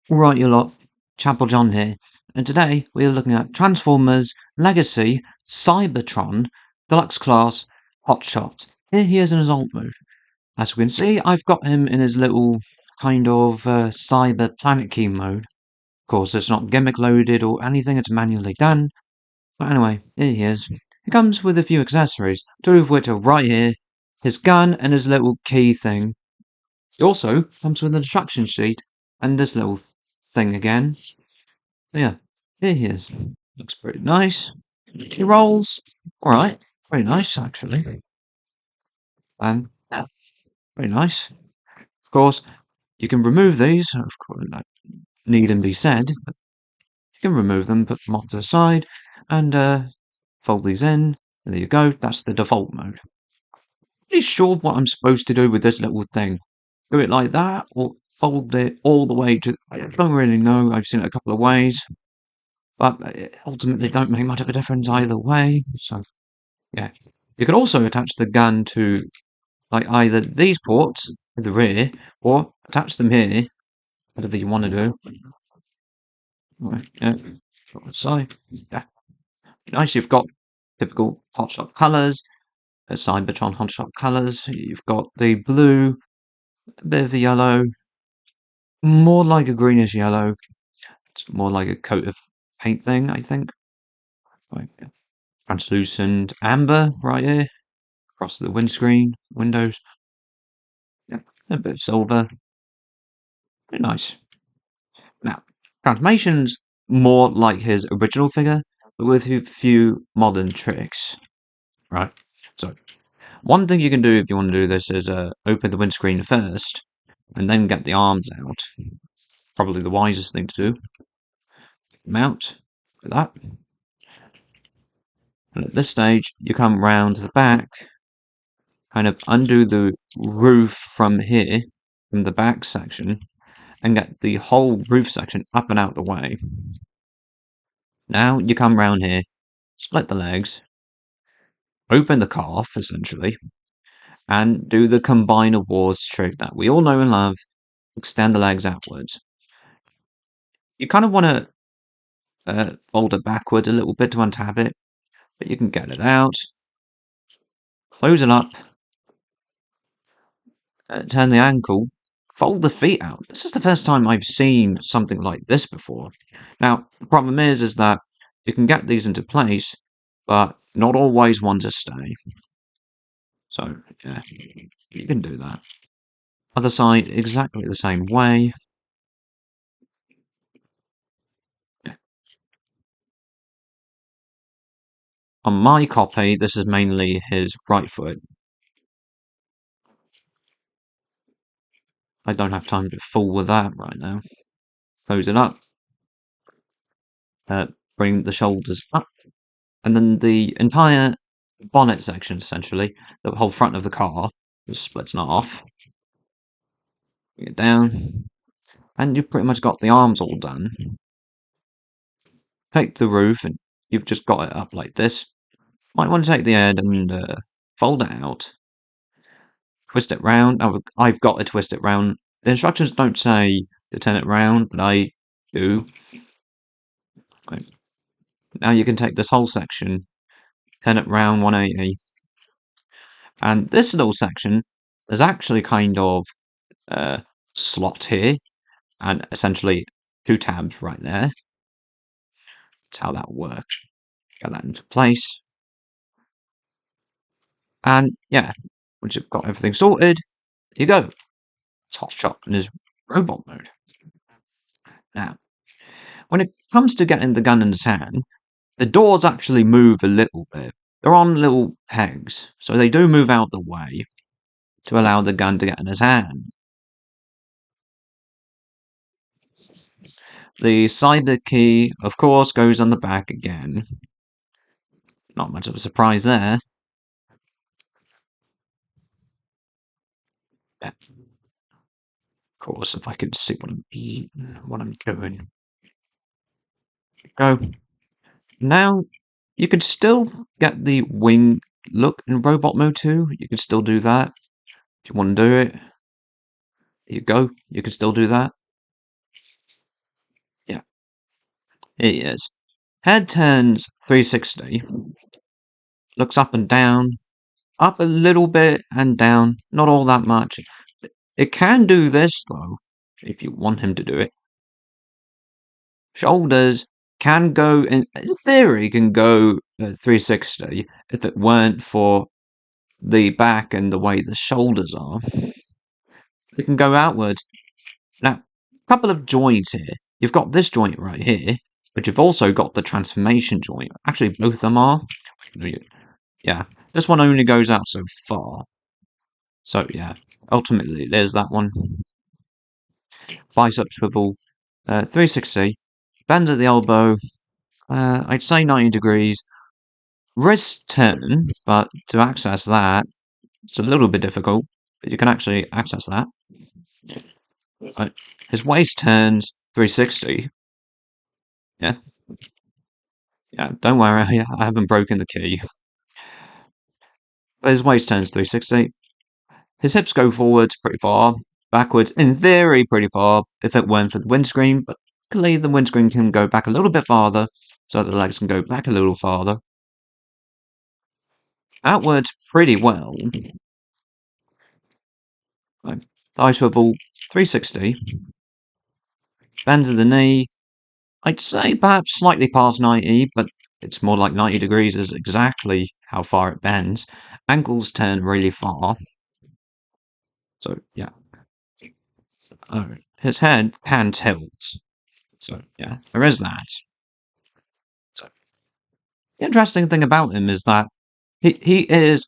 Right, you lot. Chapel John here, and today we are looking at Transformers Legacy Cybertron Deluxe Class Hotshot. Here he is in his alt mode. As we can see, I've got him in his little kind of cyber planet key mode. Of course, it's not gimmick loaded or anything, it's manually done. But anyway, here he is. He comes with a few accessories, two of which are right here, his gun and his little key thing. He also comes with an instruction sheet and this little thing again. Yeah, here he is. Looks pretty nice. He rolls. Alright, very nice actually. Yeah, very nice. Of course, you can remove these, of course, that needn't be said, but you can remove them, put them off to the side, and fold these in. There you go, that's the default mode. Pretty sure what I'm supposed to do with this little thing. Do it like that, or fold it all the way to... I don't really know, I've seen it a couple of ways. But it ultimately don't make much of a difference either way, so yeah. You can also attach the gun to like either these ports at the rear, or attach them here, whatever you want to do. Right, yeah, side. Yeah, nice. You've got typical hotshot colours, Cybertron hotshot colours. You've got the blue, a bit of a yellow, more like a greenish yellow. It's more like a coat of paint thing, I think. Right, yeah. Translucent amber right here across the windscreen windows. Yeah, a bit of silver. Very nice. Now, transformation's more like his original figure, but with a few modern tricks. Right. So, one thing you can do if you want to do this is open the windscreen first, and then get the arms out. Probably the wisest thing to do. Mount like that. And at this stage, you come round to the back, kind of undo the roof from here, from the back section, and get the whole roof section up and out the way. Now you come round here, split the legs, open the calf, essentially, and do the combine awards trick that we all know and love, extend the legs outwards. You kind of want to fold it backward a little bit to untap it, but you can get it out, close it up, turn the ankle, fold the feet out. This is the first time I've seen something like this before. Now, the problem is that you can get these into place, but not always one to stay. So, yeah, you can do that. Other side, exactly the same way. On my copy, this is mainly his right foot. I don't have time to fool with that right now. Close it up. Bring the shoulders up. And then the entire bonnet section, essentially, the whole front of the car, just splits in half. Bring it down. And you've pretty much got the arms all done. Take the roof, and you've just got it up like this. Might want to take the head and fold it out. Twist it round. I've got to twist it round. The instructions don't say to turn it round, but I do. Right. Now you can take this whole section, turn it round 180. And this little section, there's actually kind of a slot here, and essentially two tabs right there. That's how that works. Get that into place. And yeah, once you've got everything sorted, there you go. It's Hotshot in his robot mode. Now, when it comes to getting the gun in his hand, the doors actually move a little bit. They're on little pegs, so they do move out the way to allow the gun to get in his hand. The cyber key, of course, goes on the back again. Not much of a surprise there. Yeah. Of course, if I could see what I'm doing. Go. Now, you could still get the wing look in robot mode too. You can still do that. If you want to do it, there you go. You can still do that. Here he is. Head turns 360, looks up and down, up a little bit and down, not all that much. It can do this, though, if you want him to do it. Shoulders can go, in theory, can go 360 if it weren't for the back and the way the shoulders are. It can go outward. Now, a couple of joints here. You've got this joint right here, but you've also got the transformation joint. Actually, both of them are. Yeah, this one only goes out so far. So, yeah, ultimately, there's that one. Bicep swivel, 360. Bend at the elbow, I'd say 90 degrees. Wrist turn, but to access that, it's a little bit difficult, but you can actually access that. His waist turns 360. Yeah. Yeah, don't worry, I haven't broken the key. But his waist turns 360. His hips go forwards pretty far, backwards, in theory, pretty far, if it weren't for the windscreen, but luckily the windscreen can go back a little bit farther, so the legs can go back a little farther. Outwards pretty well. Thigh swivel 360. Bend of the knee. I'd say perhaps slightly past 90, but it's more like 90 degrees is exactly how far it bends. Ankles turn really far. So, yeah. His head can tilt. So, yeah, there is that. So, the interesting thing about him is that he is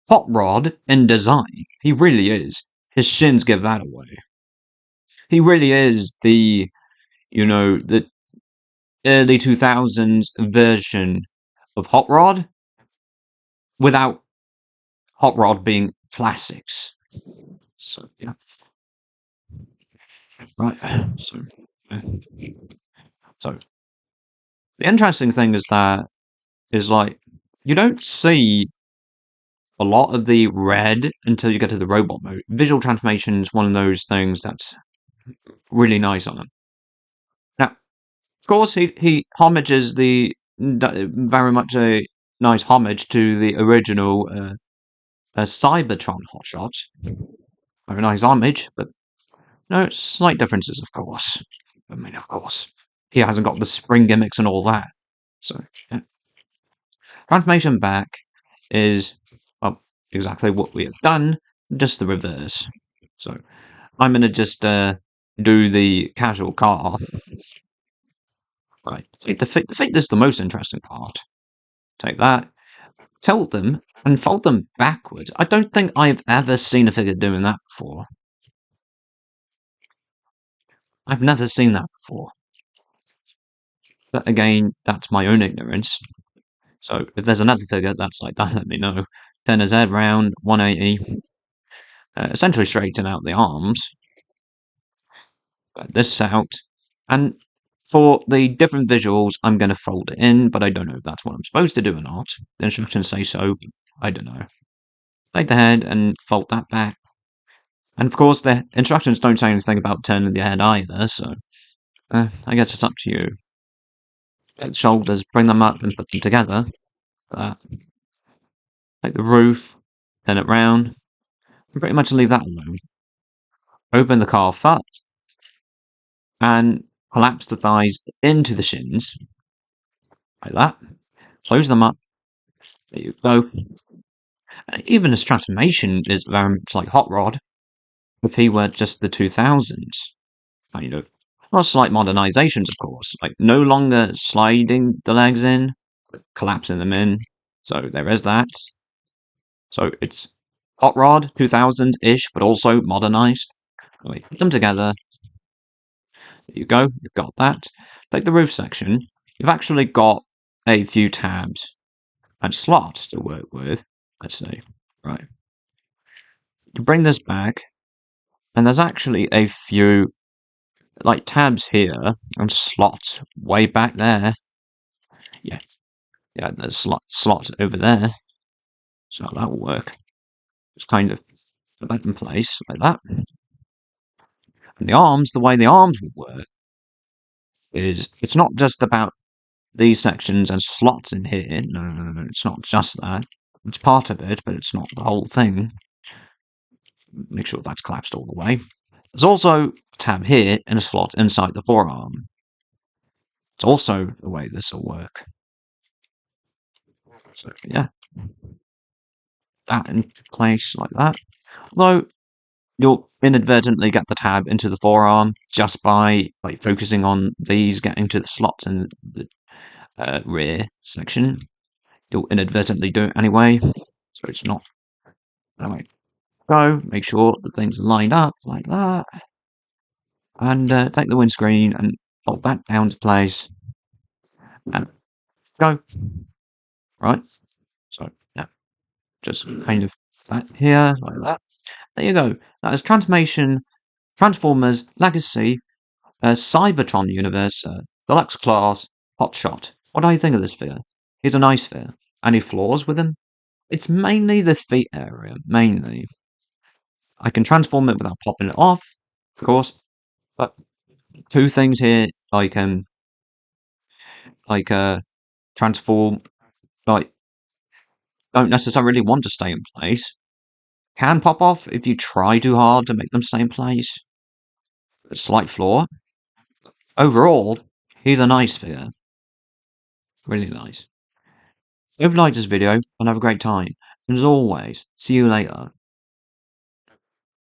hot rod in design. He really is. His shins give that away. He really is the early 2000s version of Hot Rod without Hot Rod being classics. So, yeah. Right. So the interesting thing is that like you don't see a lot of the red until you get to the robot mode. Visual transformation is one of those things that's really nice on him. Now, of course, he homages very much a nice homage to the original Cybertron hotshot. Very nice homage, but no, slight differences, of course. I mean, of course. He hasn't got the spring gimmicks and all that. So, yeah. Transformation back is, well, exactly what we have done, just the reverse. So, I'm going to just do the casual car. Right. The feet is the most interesting part. Take that, tilt them, and fold them backwards. I don't think I've ever seen a figure doing that before. I've never seen that before. But again, that's my own ignorance. So if there's another figure that's like that, let me know. Turn his head round, 180. Essentially straighten out the arms. But this out. And for the different visuals, I'm going to fold it in, but I don't know if that's what I'm supposed to do or not. The instructions say so, but I don't know. Take the head and fold that back. And of course, the instructions don't say anything about turning the head either, so I guess it's up to you. Get the shoulders, bring them up and put them together. Like that. Take the roof, turn it round, and pretty much leave that alone. Open the calf up, and collapse the thighs into the shins, like that. Close them up. There you go. And even his transformation is very much like Hot Rod, if he were just the 2000s. Kind of. Well, slight modernizations, of course. Like, no longer sliding the legs in, but collapsing them in. So there is that. So it's Hot Rod, 2000s-ish, but also modernized. Put them together. There you go, you've got that. Like the roof section, you've actually got a few tabs and slots to work with. Let's see. Right. You bring this back, and there's actually a few like tabs here and slots way back there. Yeah. Yeah, there's slots over there. So that will work. Just kind of put that in place like that. And the arms, the way the arms will work is it's not just about these sections and slots in here. No, it's not just that. It's part of it, but it's not the whole thing. Make sure that's collapsed all the way. There's also a tab here and a slot inside the forearm. It's also the way this will work. So yeah, that into place like that. Although you'll inadvertently get the tab into the forearm just by focusing on these getting to the slots in the rear section. You'll inadvertently do it anyway, so it's not. Anyway, go make sure the things are lined up like that, and take the windscreen and bolt that down to place, and go. Right. So yeah, just kind of that here like that. There you go. That is Transformers Legacy Cybertron Universe, Deluxe Class, Hot Shot. What do you think of this figure? He's a nice figure. Any flaws with him? It's mainly the feet area, mainly. I can transform it without popping it off, of course, but two things here, transform, like, don't necessarily want to stay in place. Can pop off if you try too hard to make them stay in place. A slight flaw. Overall, he's a nice figure. Really nice. Hope you liked this video and have a great time. And as always, see you later.